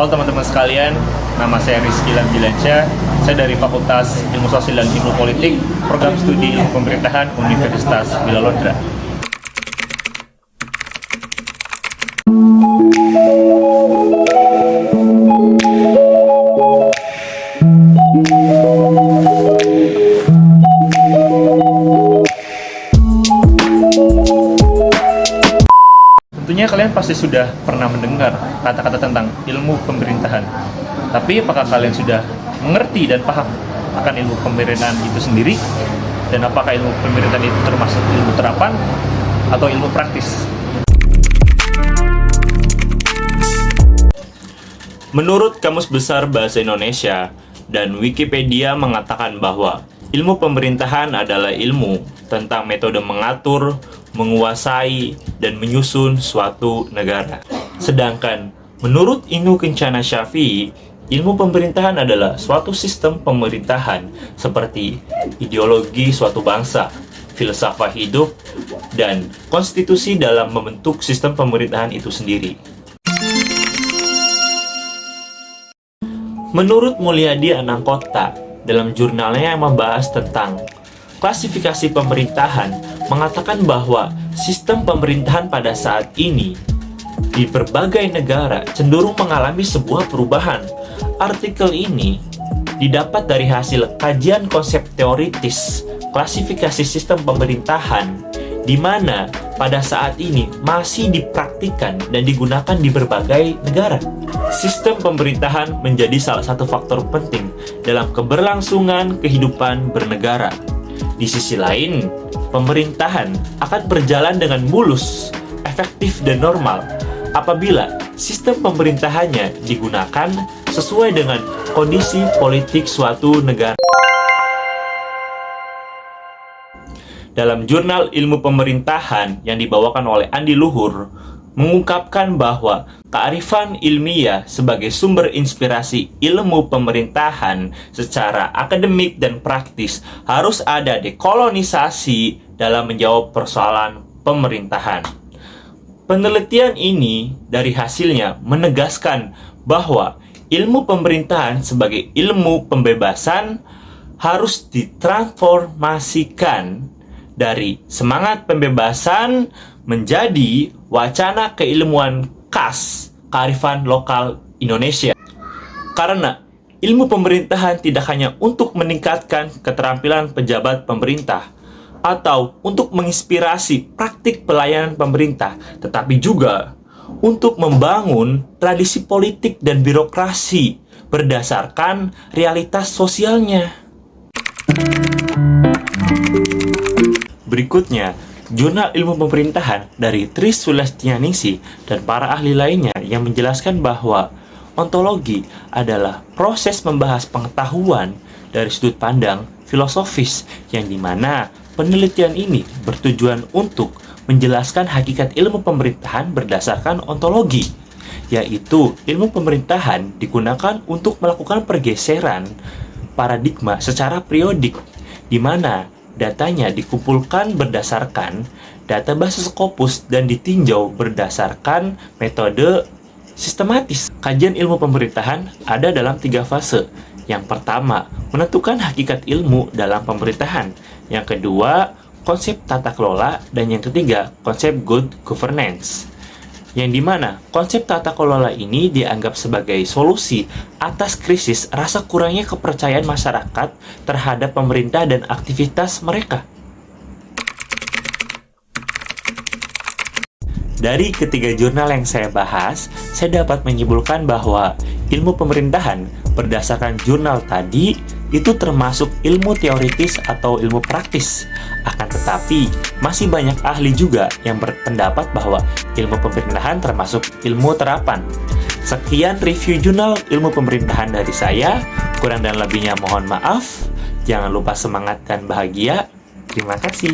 Halo teman-teman sekalian, nama saya Rizky Lamjilansyah. Saya dari Fakultas Ilmu Sosial dan Ilmu Politik, Program Studi Ilmu Pemerintahan Universitas Wilalodra. Tentunya kalian pasti sudah pernah mendengar kata-kata tentang ilmu pemerintahan. Tapi apakah kalian sudah mengerti dan paham akan ilmu pemerintahan itu sendiri? Dan apakah ilmu pemerintahan itu termasuk ilmu terapan atau ilmu praktis? Menurut Kamus Besar Bahasa Indonesia dan Wikipedia mengatakan bahwa ilmu pemerintahan adalah ilmu tentang metode mengatur, menguasai, dan menyusun suatu negara. Sedangkan menurut Ibnu Kencana Syafi'i, ilmu pemerintahan adalah suatu sistem pemerintahan seperti ideologi suatu bangsa, filsafat hidup, dan konstitusi dalam membentuk sistem pemerintahan itu sendiri. Menurut Mulyadi Anangkota, dalam jurnalnya yang membahas tentang klasifikasi pemerintahan, mengatakan bahwa sistem pemerintahan pada saat ini di berbagai negara cenderung mengalami sebuah perubahan. Artikel ini didapat dari hasil kajian konsep teoritis klasifikasi sistem pemerintahan, di mana pada saat ini masih dipraktikkan dan digunakan di berbagai negara. Sistem pemerintahan menjadi salah satu faktor penting dalam keberlangsungan kehidupan bernegara. Di sisi lain, pemerintahan akan berjalan dengan mulus, efektif, dan normal apabila sistem pemerintahannya digunakan sesuai dengan kondisi politik suatu negara. Dalam jurnal ilmu pemerintahan yang dibawakan oleh Andi Luhur, mengungkapkan bahwa kearifan ilmiah sebagai sumber inspirasi ilmu pemerintahan secara akademik dan praktis harus ada dekolonisasi dalam menjawab persoalan pemerintahan. Penelitian ini dari hasilnya menegaskan bahwa ilmu pemerintahan sebagai ilmu pembebasan harus ditransformasikan dari semangat pembebasan menjadi wacana keilmuan khas kearifan lokal Indonesia. Karena ilmu pemerintahan tidak hanya untuk meningkatkan keterampilan pejabat pemerintah atau untuk menginspirasi praktik pelayanan pemerintah, tetapi juga untuk membangun tradisi politik dan birokrasi berdasarkan realitas sosialnya. Berikutnya, Jurnal Ilmu Pemerintahan dari Tri Sulestianingsih dan para ahli lainnya yang menjelaskan bahwa ontologi adalah proses membahas pengetahuan dari sudut pandang filosofis yang dimana penelitian ini bertujuan untuk menjelaskan hakikat ilmu pemerintahan berdasarkan ontologi, yaitu ilmu pemerintahan digunakan untuk melakukan pergeseran paradigma secara periodik, di mana datanya dikumpulkan berdasarkan data basis Scopus dan ditinjau berdasarkan metode sistematis. Kajian ilmu pemerintahan ada dalam 3 fase. Yang pertama, menentukan hakikat ilmu dalam pemerintahan. Yang kedua, konsep tata kelola. Dan yang ketiga, konsep good governance. Yang dimana konsep tata kelola ini dianggap sebagai solusi atas krisis rasa kurangnya kepercayaan masyarakat terhadap pemerintah dan aktivitas mereka. Dari ketiga jurnal yang saya bahas, saya dapat menyimpulkan bahwa ilmu pemerintahan berdasarkan jurnal tadi itu termasuk ilmu teoritis atau ilmu praktis. Akan tetapi, masih banyak ahli juga yang berpendapat bahwa ilmu pemerintahan termasuk ilmu terapan. Sekian review jurnal ilmu pemerintahan dari saya. Kurang dan lebihnya mohon maaf. Jangan lupa semangat dan bahagia. Terima kasih.